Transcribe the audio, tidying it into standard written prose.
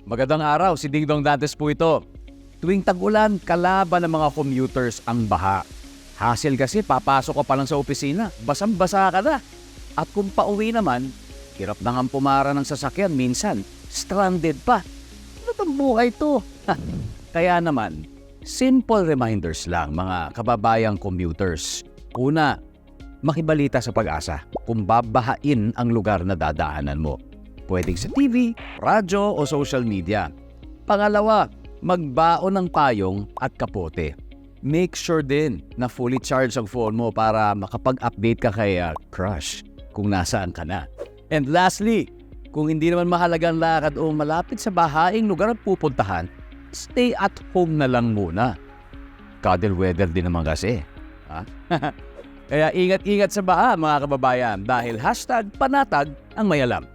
Magandang araw, si Dingdong Dantes po ito. Tuwing tag-ulan, kalaban ng mga commuters ang baha. Hassle kasi, papasok ka pa lang sa opisina, basang-basa ka na. At kung pauwi naman, hirap na nga pumara ng sasakyan, minsan, stranded pa. Ano bang buhay to? Kaya naman, simple reminders lang mga kababayang commuters. Una, makibalita sa Pag-asa kung babahain ang lugar na dadaanan mo. Pwedeng sa TV, radyo o social media. Pangalawa, magbaon ng payong at kapote. Make sure din na fully charged ang phone mo para makapag-update ka kay crush kung nasaan ka na. And lastly, kung hindi naman mahalagang lakad o malapit sa bahaing lugar ang pupuntahan, stay at home na lang muna. Cuddle weather din naman kasi. Ha? Kaya ingat-ingat sa baha mga kababayan dahil #panatag ang may alam.